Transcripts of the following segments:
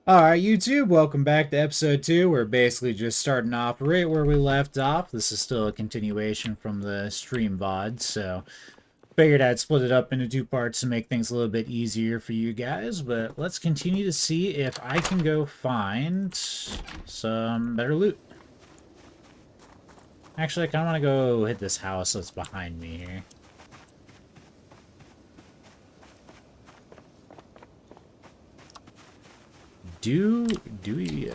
Alright, YouTube, welcome back to episode 2. We're basically just starting off right where we left off. This is still a continuation from the stream VOD, so figured I'd split it up into two parts to make things a little bit easier for you guys, but let's continue to see if I can go find some better loot. Actually, I kind of want to go hit this house that's behind me here. Do we,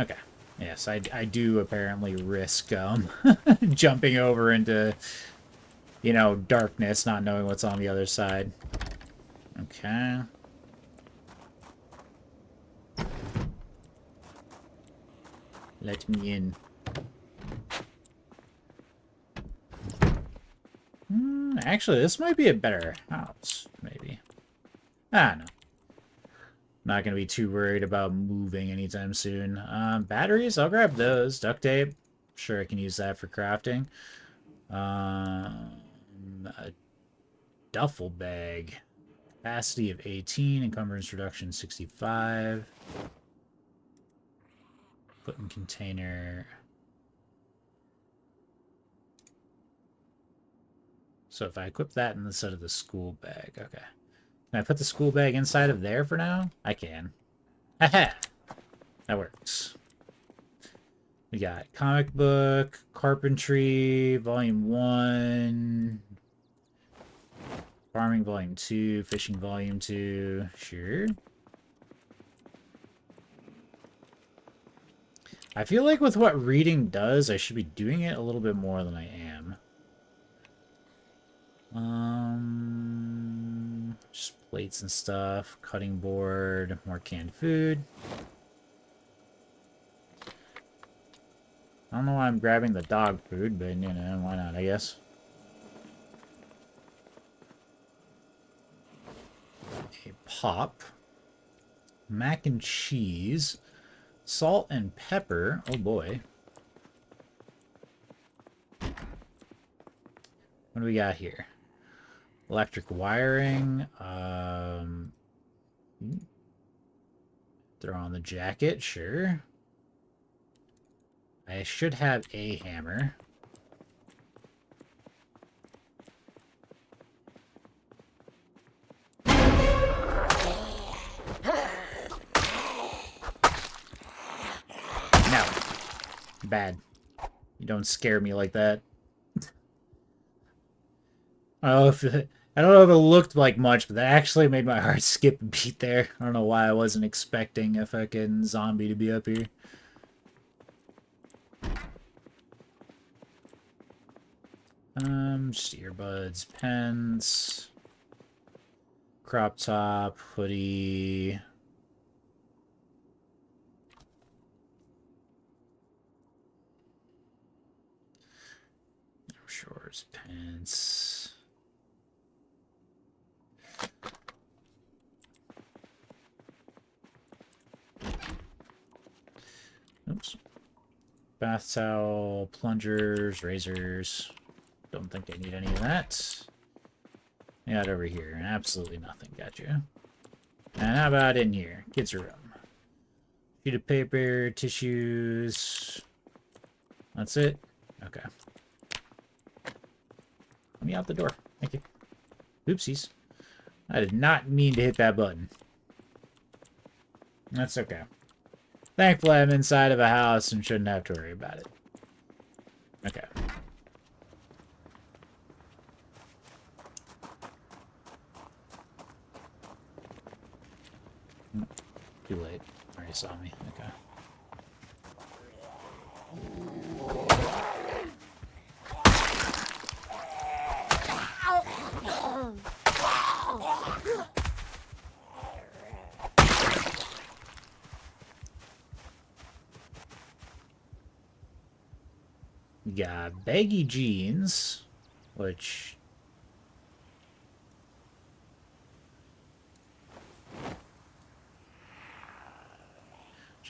Okay. Yes, I do apparently risk, jumping over into, darkness, not knowing what's on the other side. Okay. Let me in. Actually, this might be a better house, maybe. I don't know. Not gonna be too worried about moving anytime soon. Batteries, I'll grab those. Duct tape, sure I can use that for crafting. A duffel bag. Capacity of 18, encumbrance reduction 65. Put in container. So if I equip that instead of the school bag, okay. Can I put the school bag inside of there for now? I can. Haha! That works. We got comic book, carpentry, volume 1, farming volume 2, fishing volume 2. Sure. I feel like with what reading does, I should be doing it a little bit more than I am. Just plates and stuff, cutting board, more canned food. I don't know why I'm grabbing the dog food, but, why not, I guess. A pop. Mac and cheese. Salt and pepper. Oh, boy. What do we got here? Electric wiring. Throw on the jacket, sure. I should have a hammer. No. Bad. You don't scare me like that. I don't know if it looked like much, but that actually made my heart skip a beat there. I don't know why I wasn't expecting a fucking zombie to be up here. Just earbuds, pens, crop top, hoodie. Shorts, pants. Oops. Bath towel, plungers, razors. Don't think I need any of that. Got over here. Absolutely nothing. Gotcha. And how about in here? Kids' room. Sheet of paper, tissues. That's it? Okay. Let me out the door. Thank you. Oopsies. I did not mean to hit that button. That's okay. Thankfully, I'm inside of a house and shouldn't have to worry about it. Okay. Too late. Already saw me. Okay. We got baggy jeans, which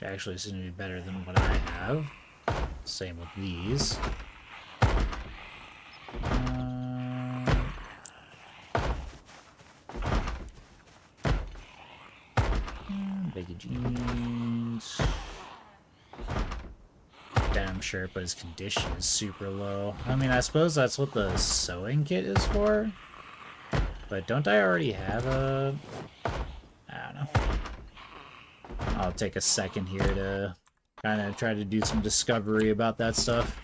actually seem to be better than what I have. Same with these. Baggy jeans. Denim shirt, but his condition is super low. I mean, I suppose that's what the sewing kit is for. But don't I already have a... I don't know. I'll take a second here to kind of try to do some discovery about that stuff.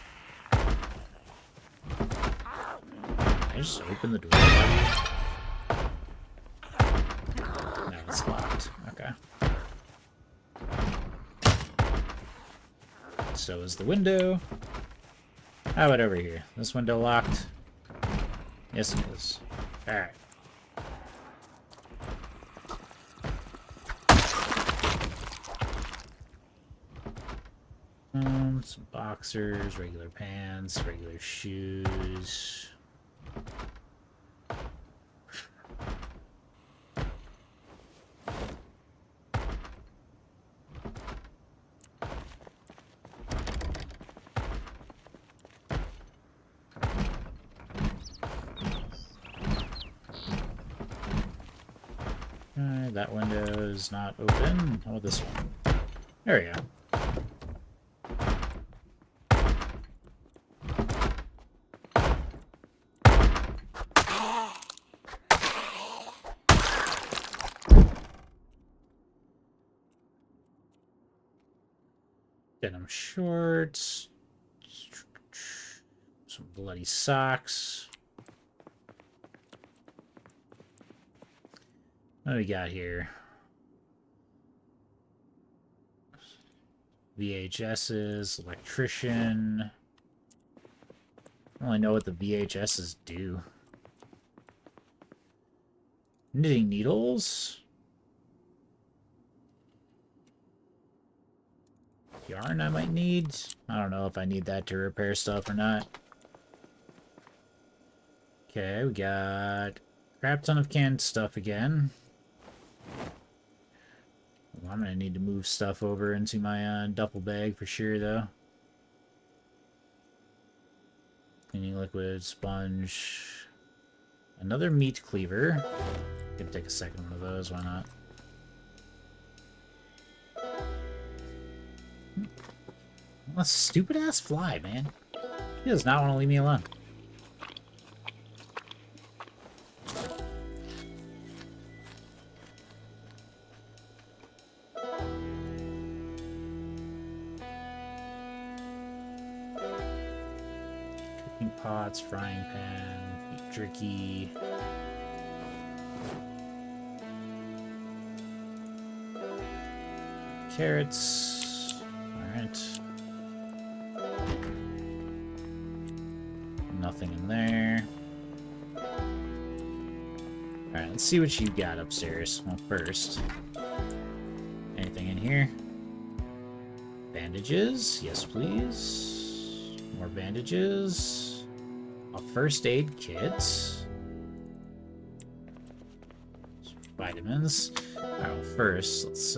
I just open the door. No, it's locked. Okay. So is the window. How about over here? This window locked? Yes, it is. Alright. Some boxers, regular pants, regular shoes. Alright, that window is not open. How about this one? There we go. Denim shorts. Some bloody socks. What do we got here? VHSs, electrician. I don't really know what the VHSs do. Knitting needles. Yarn I might need. I don't know if I need that to repair stuff or not. Okay, we got a crap ton of canned stuff again. Well, I'm gonna need to move stuff over into my duffel bag for sure, though. Cleaning liquid, sponge. Another meat cleaver. Gonna take a second one of those, why not? What a stupid ass fly, man. He does not want to leave me alone. Cooking pots, frying pan, beef jerky. Carrots. Alright. Nothing in there. Alright, let's see what you got upstairs. Well, first. Anything in here? Bandages? Yes, please. More bandages. A first aid kit. Vitamins. Alright, well, first, let's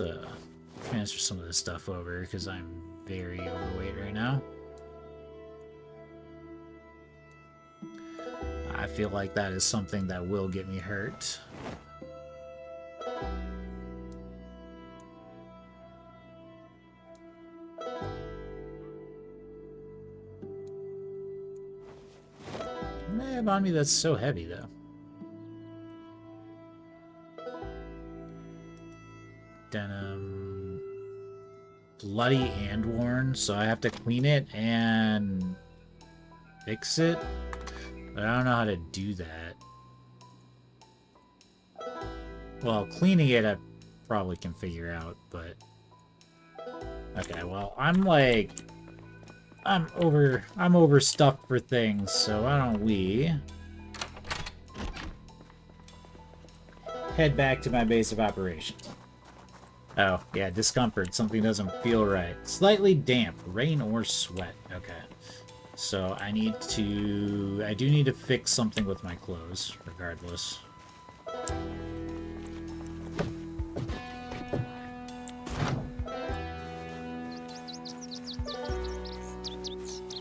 transfer some of this stuff over because I'm very overweight right now. I feel like that is something that will get me hurt. What do I have on me that's so heavy, though? Denim. Bloody and worn, so I have to clean it and fix it. But I don't know how to do that. Well, cleaning it I probably can figure out, but... Okay, well, I'm overstuffed for things, so why don't we head back to my base of operations. Oh, yeah, discomfort. Something doesn't feel right. Slightly damp. Rain or sweat. Okay. So I do need to fix something with my clothes, regardless.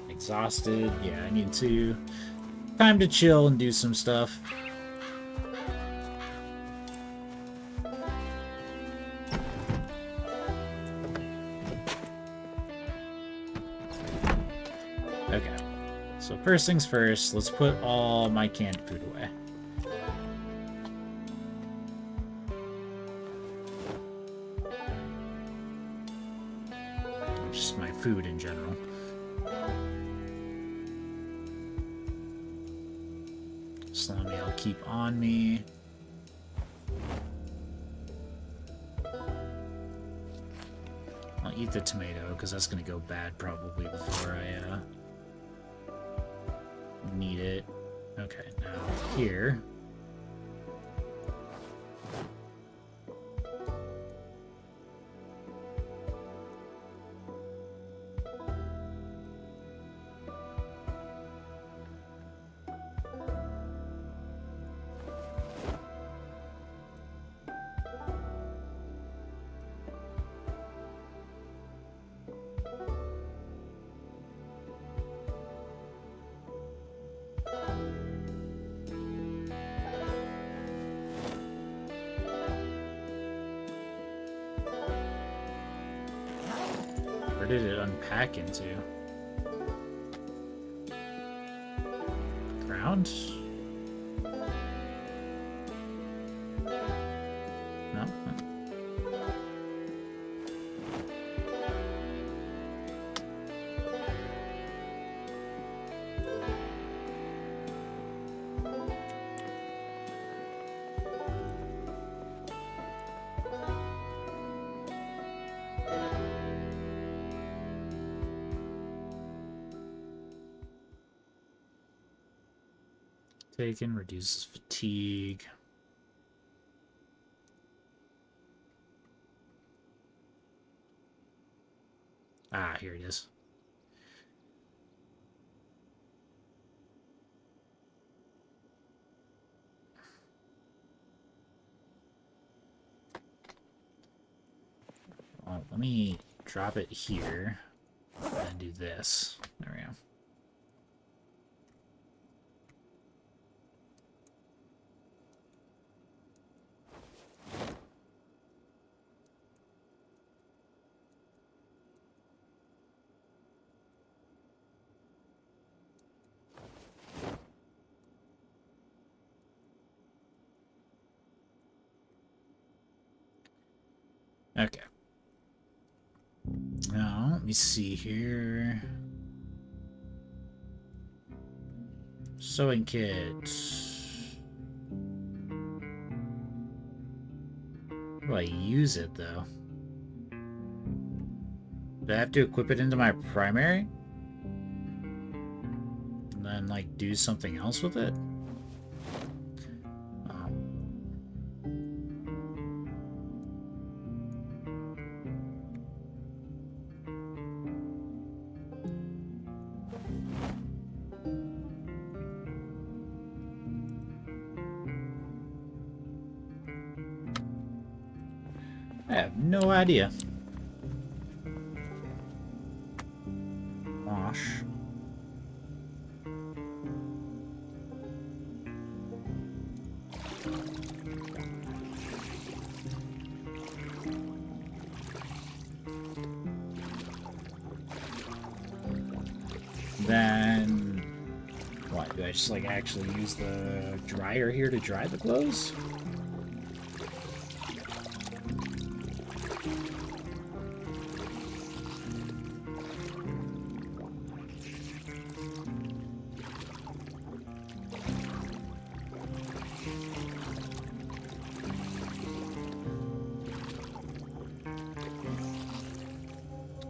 Exhausted. Yeah, I need time to chill and do some stuff. Okay. So first things first, let's put all my canned food away. Just my food in general. Salami I'll keep on me. I'll eat the tomato, because that's going to go bad probably before I need it. Okay, now here. Where did it unpack into? Ground? No? Taken, reduces fatigue. Ah, here it is. Well, let me drop it here and do this. There we go. Okay. Now, let me see here. Sewing kit. How do I use it, though? Do I have to equip it into my primary? And then, like, do something else with it? I have no idea. Wash. Then, what, do I just, like, actually use the dryer here to dry the clothes?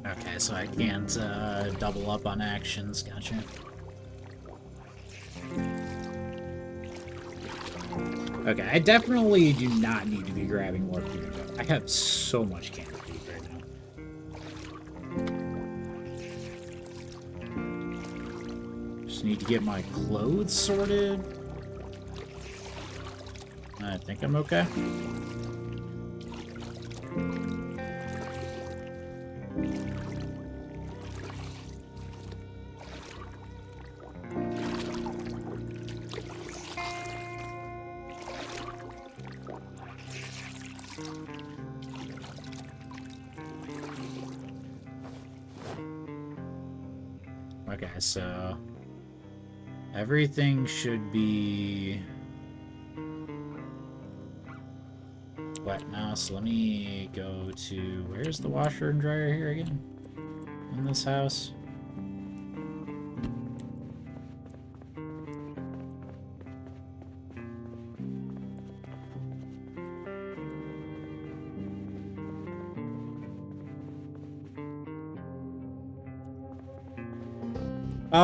Okay, so I can't double up on actions, gotcha. Okay, I definitely do not need to be grabbing more food. I have so much canned food right now. Just need to get my clothes sorted. I think I'm okay. Okay, so everything should be wet now. So let me go to, where's the washer and dryer here again? In this house?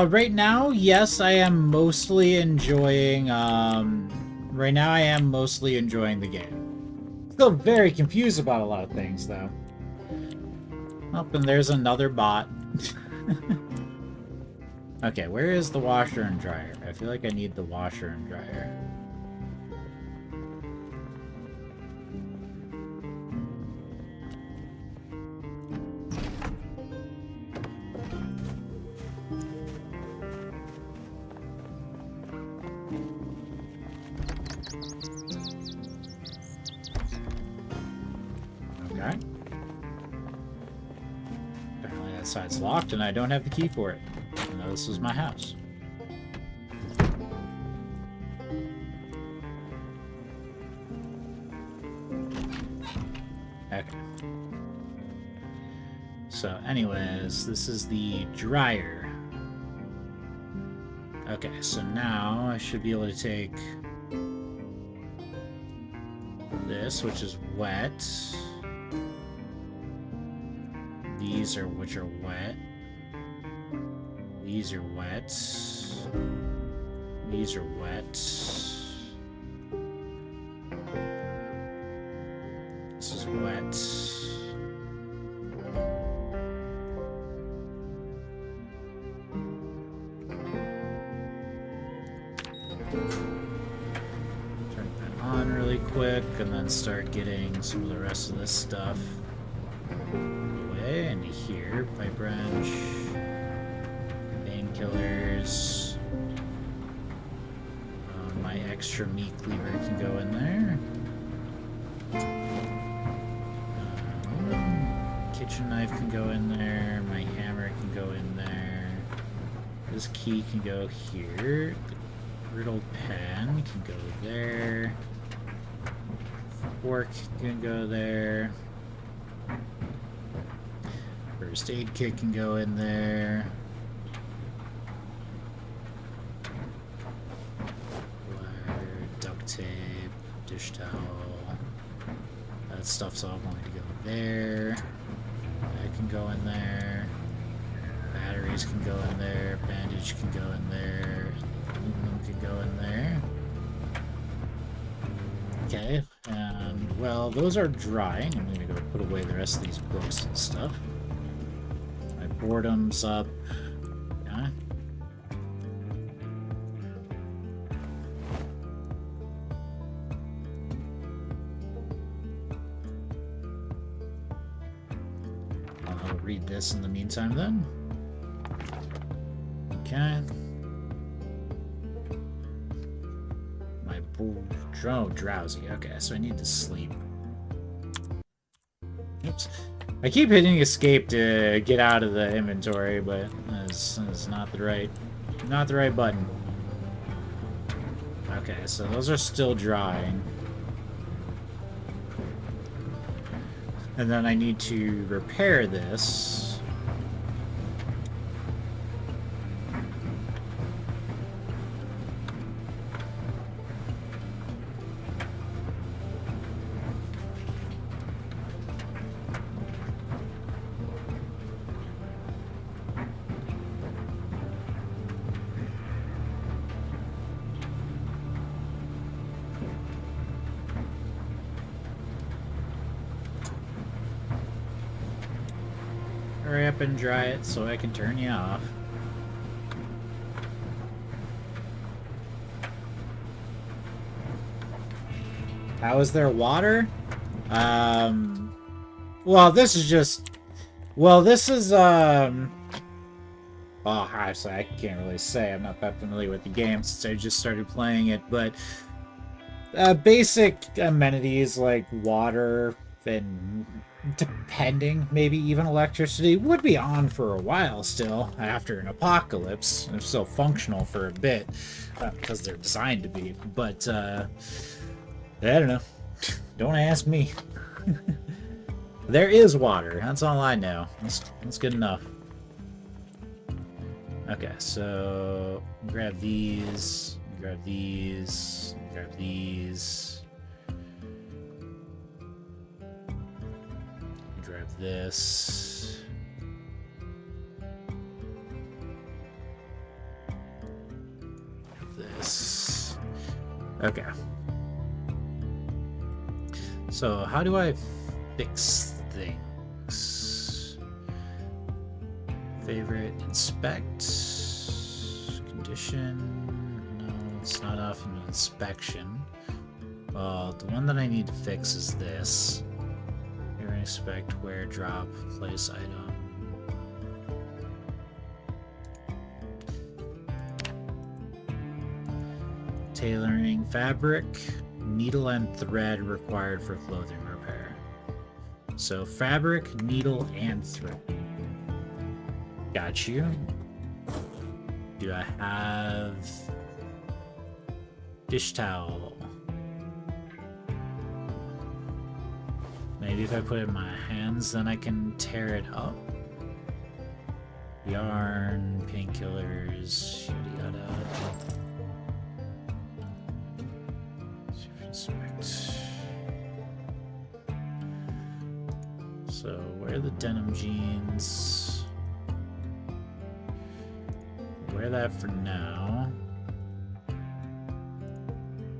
Right now, yes, I am mostly enjoying, right now I am mostly enjoying the game. Still very confused about a lot of things, though. Oh, and there's another bot. Okay, where is the washer and dryer? I feel like I need the washer and dryer. Okay. Apparently that side's locked and I don't have the key for it. I know this is my house. Okay. So anyways, this is the dryer. Okay, so now I should be able to take this, which is wet. These are, which are wet. These are wet. These are wet. This is wet. Turn that on really quick and then start getting some of the rest of this stuff away. And here, pipe wrench, painkillers. My extra meat cleaver can go in there. Kitchen knife can go in there. My hammer can go in there. This key can go here. The griddle pan can go there. Fork can go there. First aid kit can go in there. Wire, duct tape, dish towel. That stuff's all going to go there. That can go in there. Batteries can go in there. Bandage can go in there. Aluminum can go in there. Okay, and well, those are drying. I'm gonna go put away the rest of these books and stuff. My boredom's up. Yeah. I'll read this in the meantime then. Okay. Oh, drowsy. Okay, so I need to sleep. Oops. I keep hitting escape to get out of the inventory, but it's not the right button. Okay, so those are still drying. And then I need to repair this. Hurry up and dry it so I can turn you off. How is there water? Well, this is just... Well, this is, well, actually, I can't really say. I'm not that familiar with the game since I just started playing it, but... basic amenities like water, then depending, maybe even electricity would be on for a while still after an apocalypse. They're still functional for a bit because they're designed to be. But I don't know. Don't ask me. There is water. That's all I know. That's good enough. Okay, so grab these, grab these, grab these. Grab this. Grab this. Okay. So how do I fix things? Favorite, inspect, condition. No, it's not off an inspection. Well, the one that I need to fix is this. Here, inspect, where, drop, place item. Tailoring fabric, needle and thread required for clothing repair. So fabric, needle, and thread. Got you. Do I have dish towel? Maybe if I put it in my hands, then I can tear it up. Yarn, painkillers, yada yada. Inspect. So, where are the denim jeans? Wear that for now.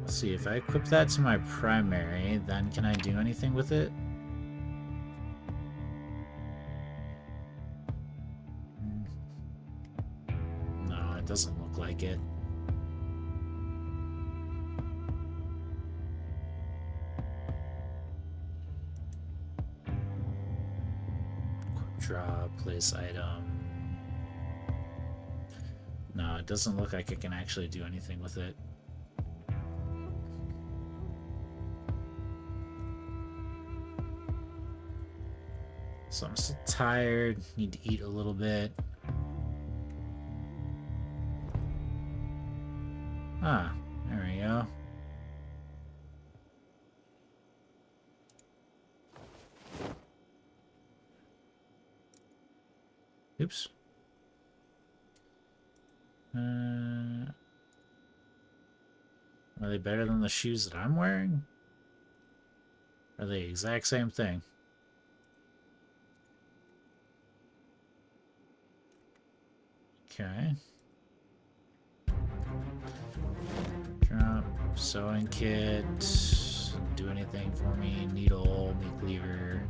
Let's see, if I equip that to my primary, then can I do anything with it? No, it doesn't look like it. Drop, place item. No, it doesn't look like I can actually do anything with it. So I'm still tired, need to eat a little bit. Ah, there we go. Oops. Are they better than the shoes that I'm wearing? Are they the exact same thing? Okay. Drop, sewing kit, doesn't do anything for me. Needle, meat cleaver,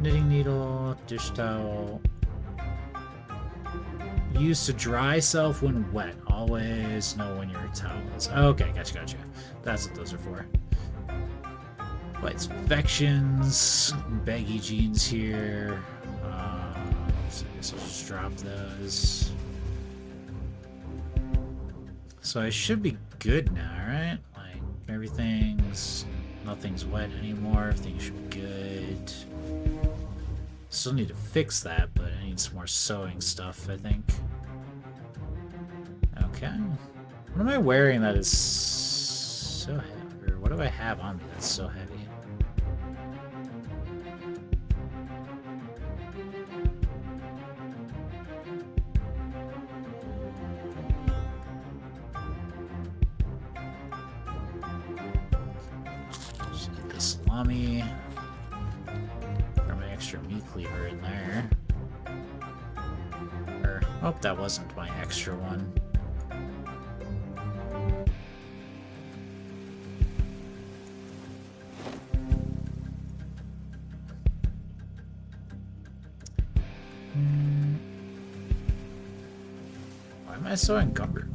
knitting needle, dish towel. Used to dry self when wet. Always know when your towel is. Okay, gotcha. That's what those are for. Fights infections, baggy jeans here. So I guess I'll just drop those. So I should be good now, right? Like nothing's wet anymore. Everything should be good. Still need to fix that, but I need some more sewing stuff, I think. Okay. What am I wearing that is so heavy? Or what do I have on me that's so heavy? Just get the salami. Got my extra meat cleaver in there. Or, oh, that wasn't my extra one. Why am I so encumbered?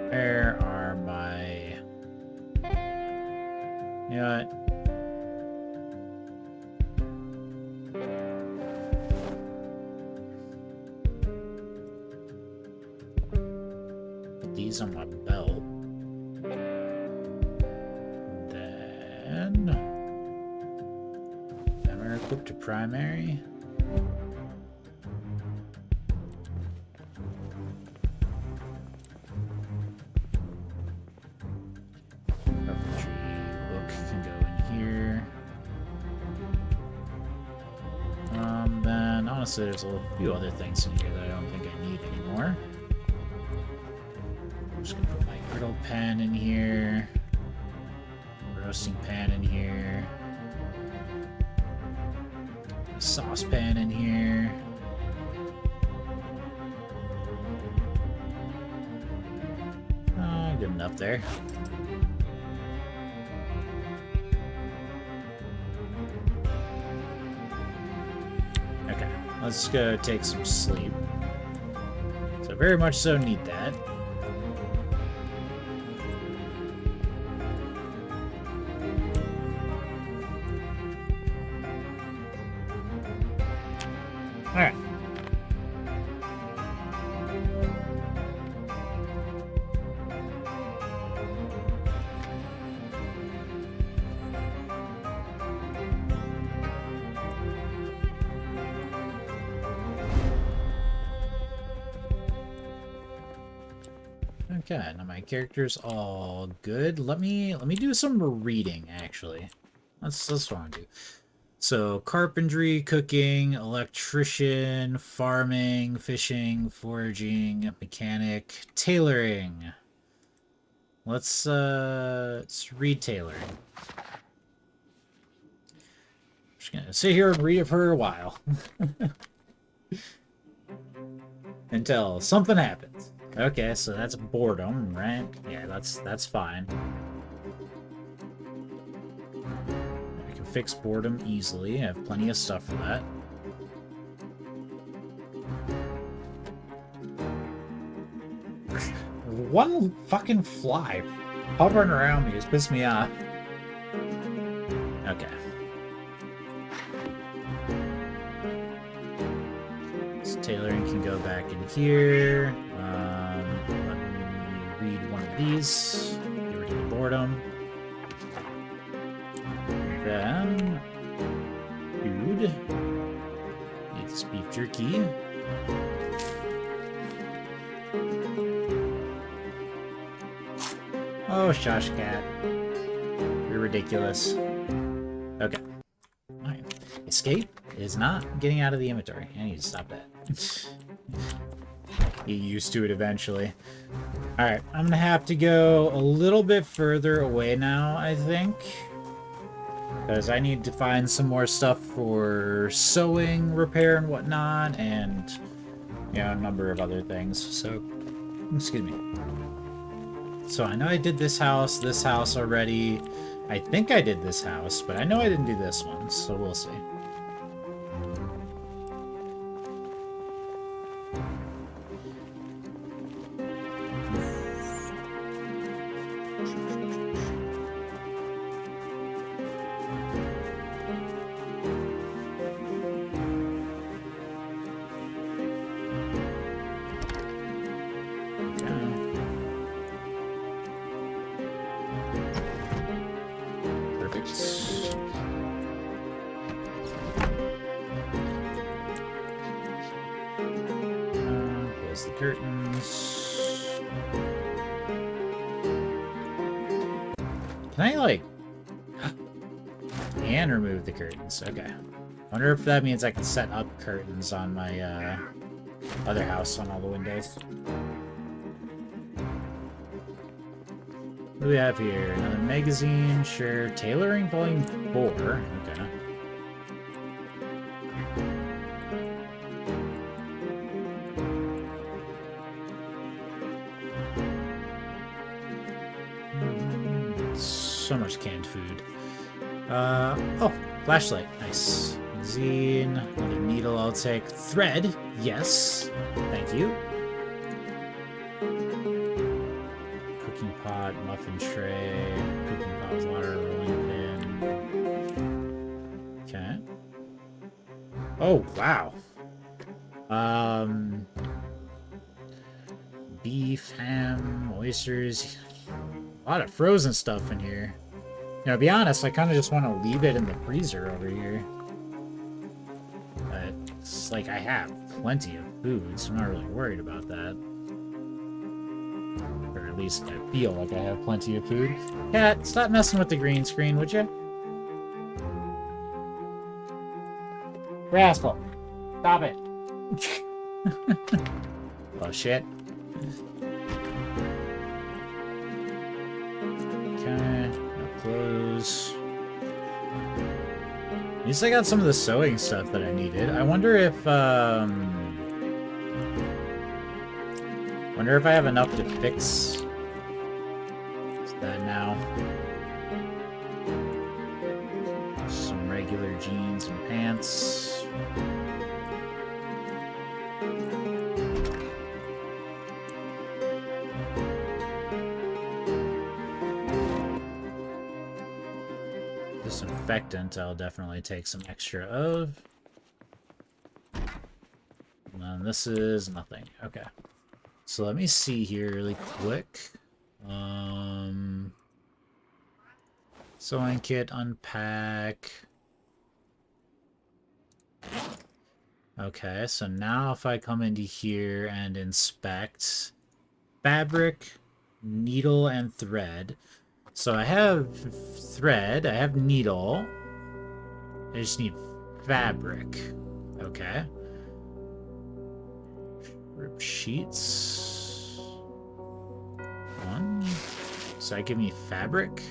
Where are my... You know what? these on my belt. Then we're equipped to primary. Book can go in here. Then honestly, there's a few other things in here that I don't think I need anymore. I'm just gonna put my griddle pan in here. Roasting pan in here. A saucepan in here. Good enough there. Okay, let's go take some sleep. So very much so need that. Alright. Okay, now my character's all good. Let me do some reading actually. That's what I want to do. So, carpentry, cooking, electrician, farming, fishing, foraging, mechanic, tailoring. Let's read tailoring. I'm just gonna sit here and read it for a while. Until something happens. Okay, so that's boredom, right? Yeah, that's fine. Fix boredom easily. I have plenty of stuff for that. One fucking fly hovering around me just pissed me off. Okay. So tailoring can go back in here. Let me read one of these. Get rid of the boredom. Then, food. Need this beef jerky. Oh, shush, cat. You're ridiculous. Okay. Alright. Escape is not getting out of the inventory. I need to stop that. Get used to it eventually. Alright, I'm gonna have to go a little bit further away now, I think. Because I need to find some more stuff for sewing, repair, and whatnot, and, you know, a number of other things. So, excuse me. So I know I did this house already. I think I did this house, but I know I didn't do this one, so we'll see. Close the curtains. Can I, like... and remove the curtains. Okay. Wonder if that means I can set up curtains on my, other house on all the windows. What do we have here? Another magazine, sure. Tailoring Volume 4. Okay. So much canned food. Oh, flashlight. Nice. Zine. Another needle I'll take. Thread. Yes. Thank you. Cooking pot, muffin tray. Cooking pot with water, rolling pin. Okay. Oh, wow. beef, ham, oysters. A lot of frozen stuff in here. You know, to be honest, I kind of just want to leave it in the freezer over here. But it's like I have plenty of food, so I'm not really worried about that. Or at least I feel like I have plenty of food. Cat, stop messing with the green screen, would you? Rascal, stop it. Oh shit. Okay, no clothes. At least I got some of the sewing stuff that I needed. I wonder if I have enough to fix that now. Some regular jeans and pants. Disinfectant, I'll definitely take some extra of. And then this is nothing. Okay. So let me see here really quick. Sewing kit, unpack. Okay, so now if I come into here and inspect fabric, needle, and thread. So I have thread, I have needle. I just need fabric. Okay. Rip sheets. One. Does that give me fabric?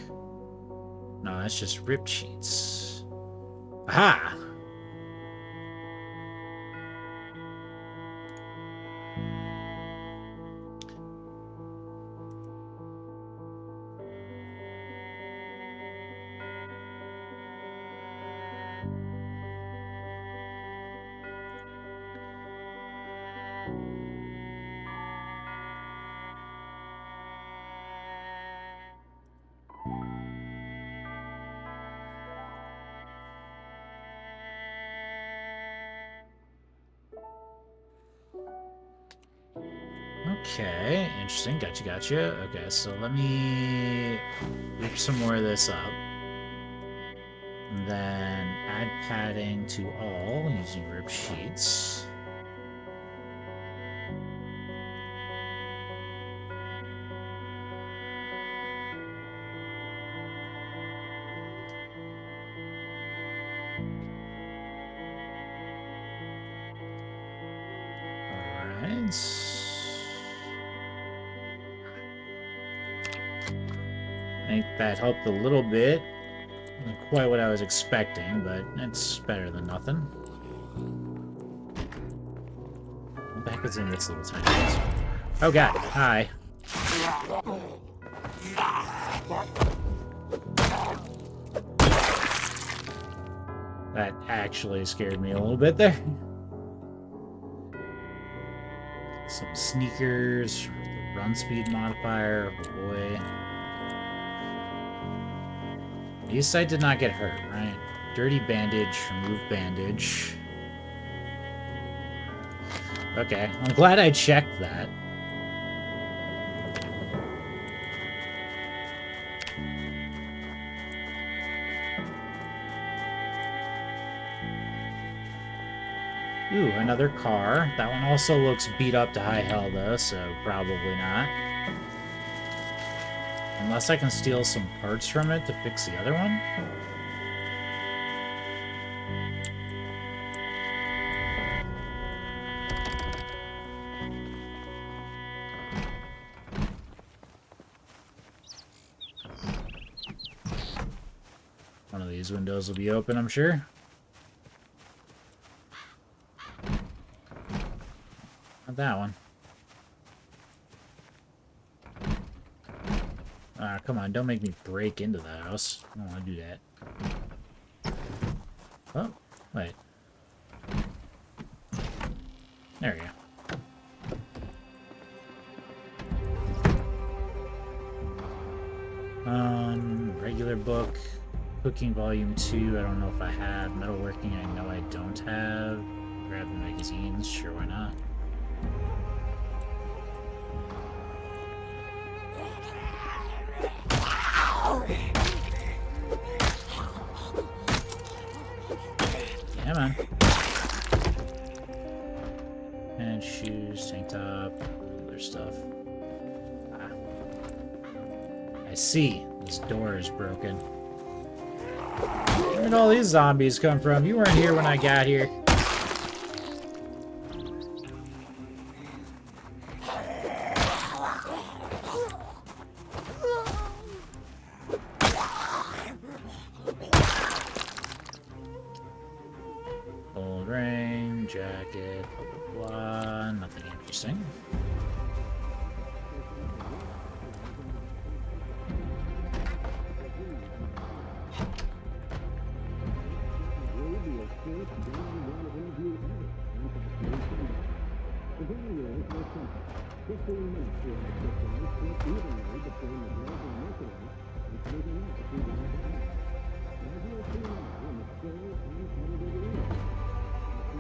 No, that's just ripped sheets. Aha! Okay, interesting. Gotcha. Okay, so let me rip some more of this up. And then add padding to all using rip sheets. Alright. I think that helped a little bit. Not quite what I was expecting, but it's better than nothing. What the heck is in this little tiny place? Oh god, hi. That actually scared me a little bit there. Some sneakers, the run speed modifier, oh boy. East side did not get hurt, right? Dirty bandage, remove bandage. Okay, I'm glad I checked that. Ooh, another car. That one also looks beat up to high hell though, so probably not. Unless I can steal some parts from it to fix the other one. One of these windows will be open, I'm sure. Not that one. Ah, come on, don't make me break into the house. I don't want to do that. Oh, wait. There we go. Regular book. Cooking Volume 2, I don't know if I have. Metalworking, I know I don't have. Grab the magazines, sure, why not? Come on. And shoes, tank top, other stuff. Ah. I see. This door is broken. Where did all these zombies come from? You weren't here when I got here. Gold ring, jacket, blah, blah, blah. Nothing interesting.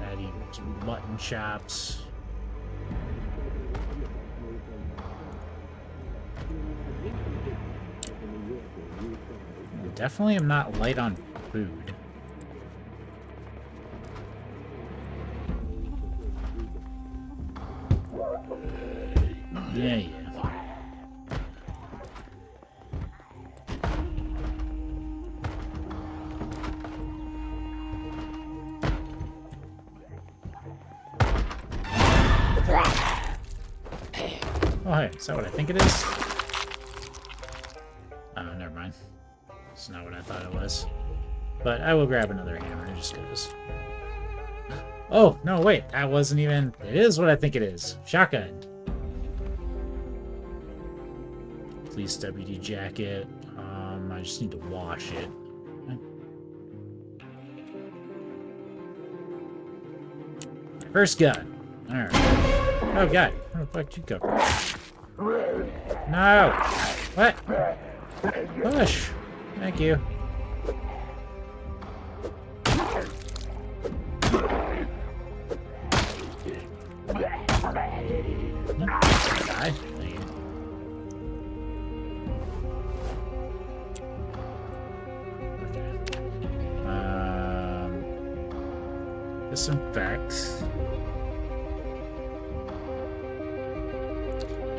Adding some mutton chops. Definitely am not light on food. Yeah. Oh, hey, is that what I think it is? Oh, never mind. It's not what I thought it was. But I will grab another hammer just because. Oh, no, wait. That wasn't even... It is what I think it is. Shotgun. Police WD jacket. I just need to wash it. First gun. Alright. Oh, God. Where the fuck did you come from? No! What? Push! Thank you. Die. Thank you. Okay. Disinfect.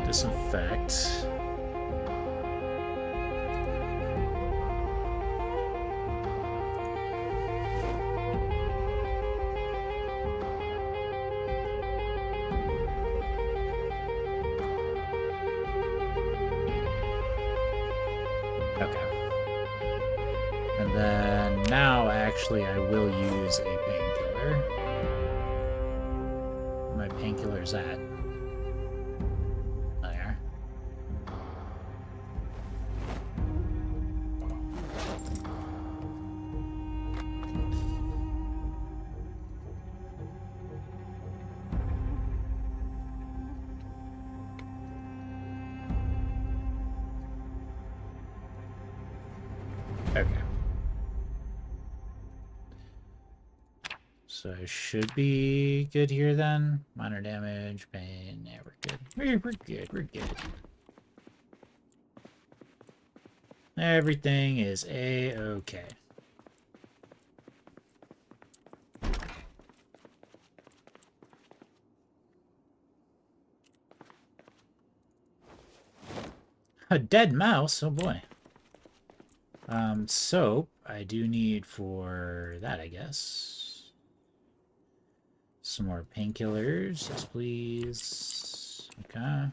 Disinfect. Okay. And then now actually I will use a painkiller. Where my painkiller's at. There. Okay. So I should be good here then. Minor damage, pain. Yeah, we're good. We're good. We're good. Everything is A-okay. A dead mouse? Oh boy. Soap I do need for that, I guess. Some more painkillers, yes please. Okay.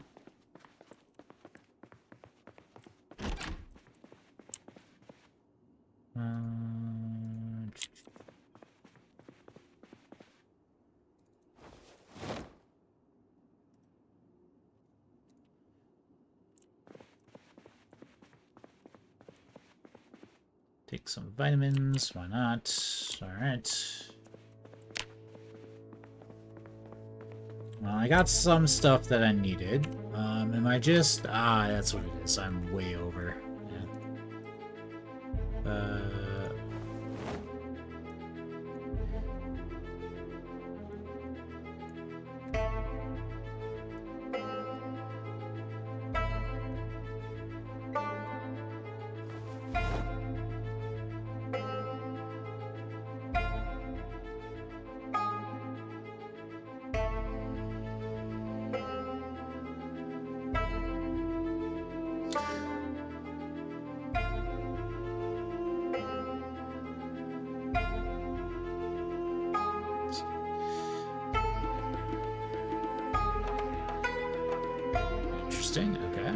Take some vitamins, why not? Alright. Well, I got some stuff that I needed. Am I just... Ah, that's what it is. I'm way over. Yeah. Interesting, okay.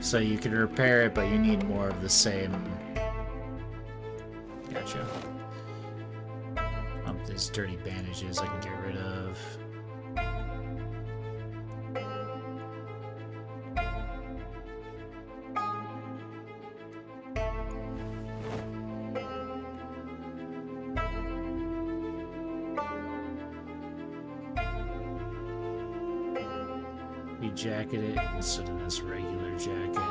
So you can repair it, but you need more of the same. Gotcha. These dirty bandages I can get rid of. We jacket it instead of this regular jacket.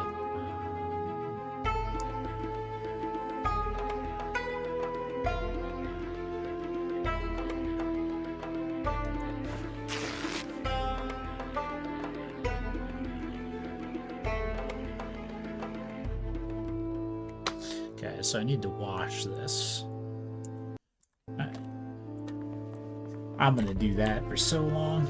Okay, so I need to wash this. Alright. I'm gonna do that for so long.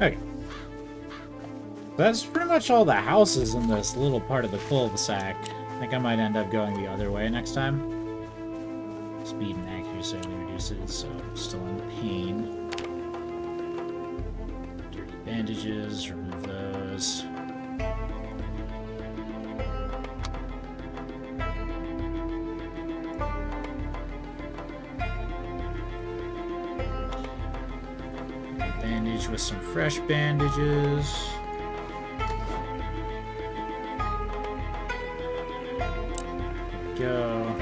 Okay. That's pretty much all the houses in this little part of the cul-de-sac. I think I might end up going the other way next time. Speed and accuracy reduces, so I'm still in pain. Dirty bandages, remove those. Bandage with some fresh bandages. Go.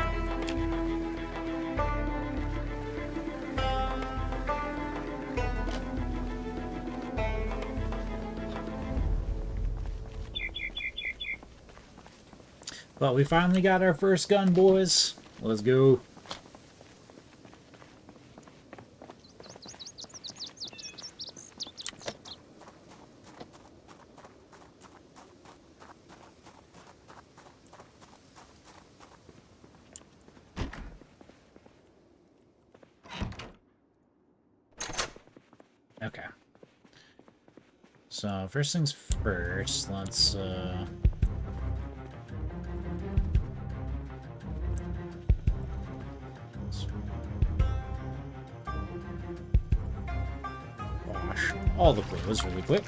Well, we finally got our first gun, boys. Let's go. Okay. So, first things first, let's wash all the clothes really quick.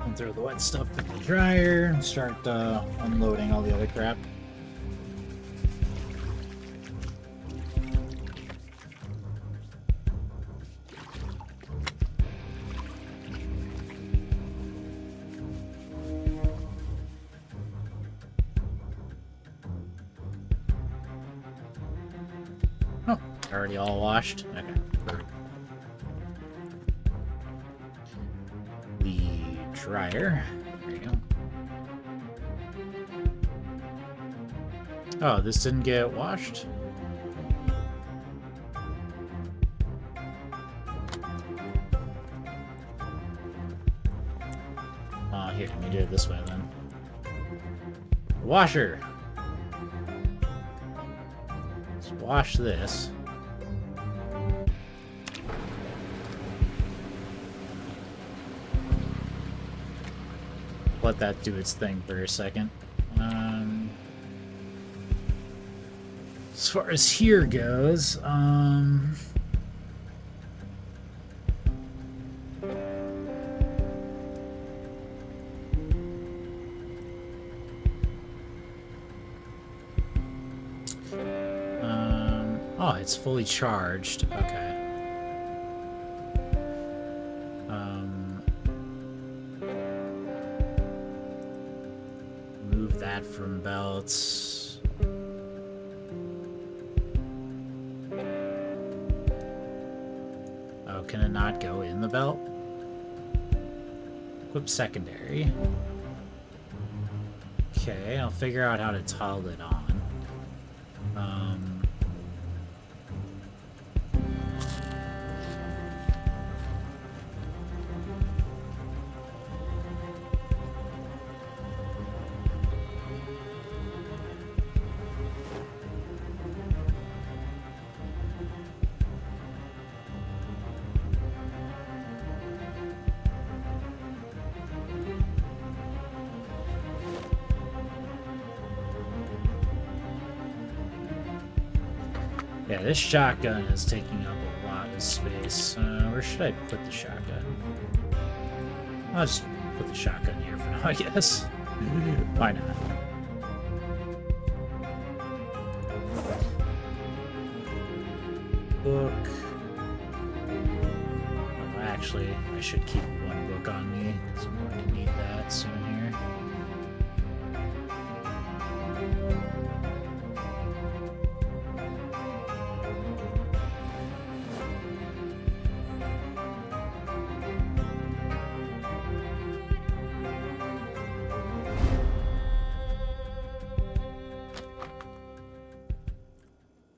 And throw the wet stuff in the dryer and start unloading all the other crap. Oh, already all washed? Okay, perfect. The dryer. There you go. Oh, this didn't get washed? Here, let me do it this way then. Washer! Let's wash this. Let that do its thing for a second. As far as here goes, oh, it's fully charged. Okay. Move that from belts. Oh, can it not go in the belt? Equip secondary. Okay, I'll figure out how to toggle it on. Yeah, this shotgun is taking up a lot of space. Where should I put the shotgun? I'll just put the shotgun here for now, I guess. Why not? Book. Oh, actually, I should keep one book on me, because I'm going to need that soon here.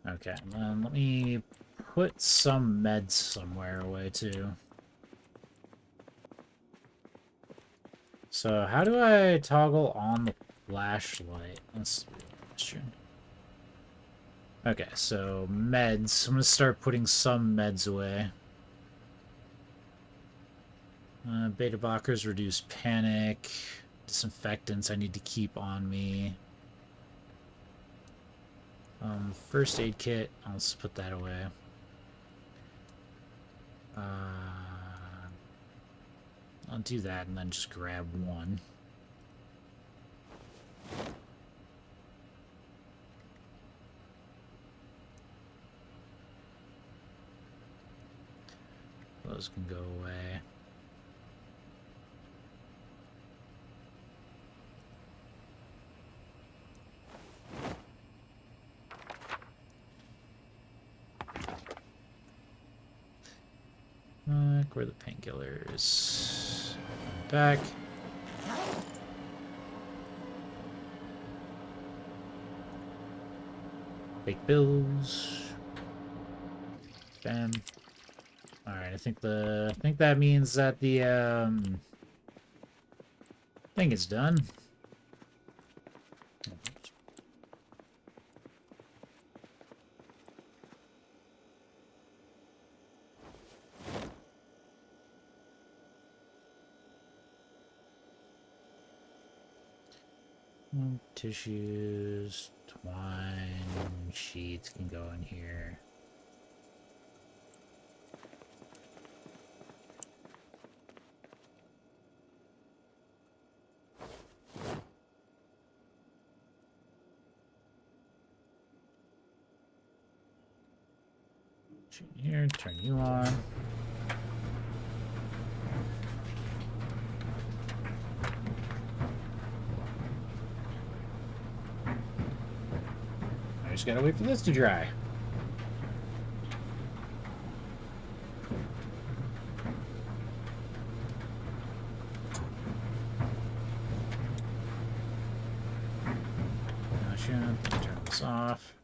Okay, and then let me put some meds somewhere away too. So how do I toggle on the flashlight? That's the real question. Okay, so meds. I'm gonna start putting some meds away. Beta blockers reduce panic. Disinfectants I need to keep on me. First aid kit, I'll just put that away. I'll do that and then just grab one. Those can go away. Where are the painkillers? Back. Fake bills. Bam. Alright, I think that means that the thing is done. Tissues, twine, sheets can go in here. Here, turn you on. I just gotta wait for this to dry. Turn this off.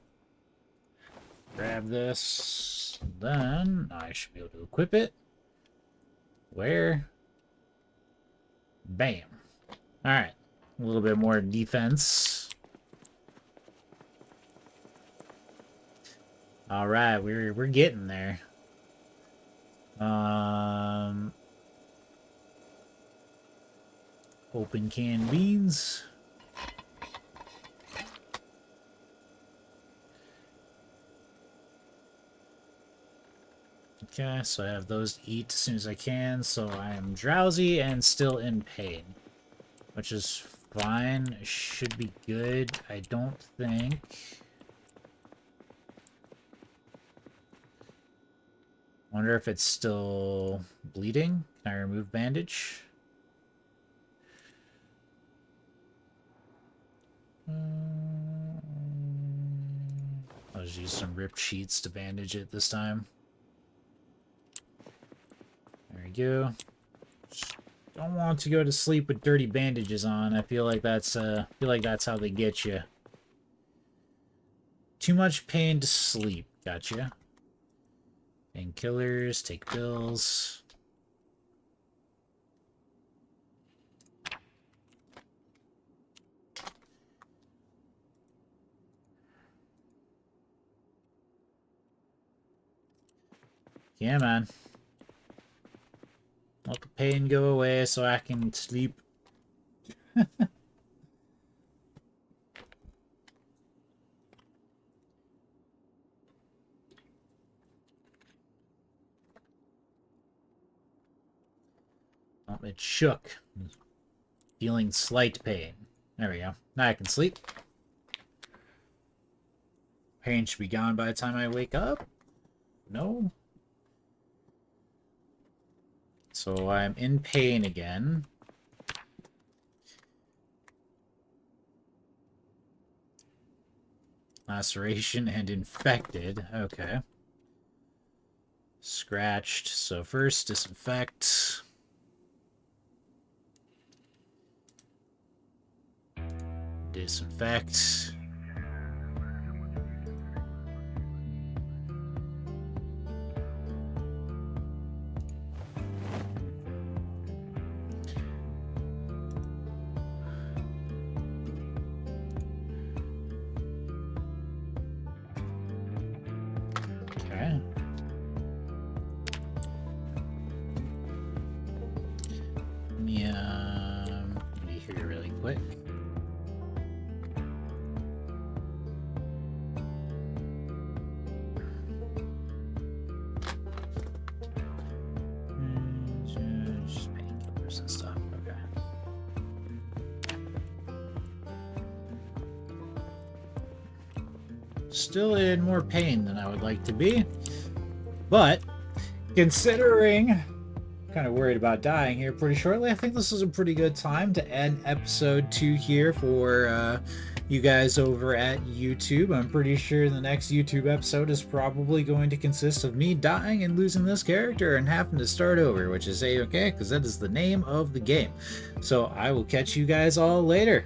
Grab this. Then I should be able to equip it. Where? Bam. Alright. A little bit more defense. Alright, we're getting there. Open canned beans. Okay, so I have those to eat as soon as I can, so I am drowsy and still in pain. Which is fine. It should be good. I don't think... Wonder if it's still bleeding. Can I remove bandage? I'll just use some ripped sheets to bandage it this time. There we go. Just don't want to go to sleep with dirty bandages on. I feel like that's how they get you. Too much pain to sleep. Gotcha. Painkillers, take pills. Yeah, man. Let the pain go away so I can sleep. Oh, it shook. Feeling slight pain. There we go. Now I can sleep. Pain should be gone by the time I wake up. No. So I'm in pain again. Laceration and infected. Okay. Scratched. So first, disinfect. Disinfect. Okay. Let me be here really quick. Just painkillers and stuff. Okay. Still in more pain than I would like to be, but considering kind of worried about dying here pretty shortly, I think this is a pretty good time to end episode 2 here for you guys over at YouTube. I'm pretty sure the next YouTube episode is probably going to consist of me dying and losing this character and having to start over, which is a-okay because that is the name of the game. So I will catch you guys all later.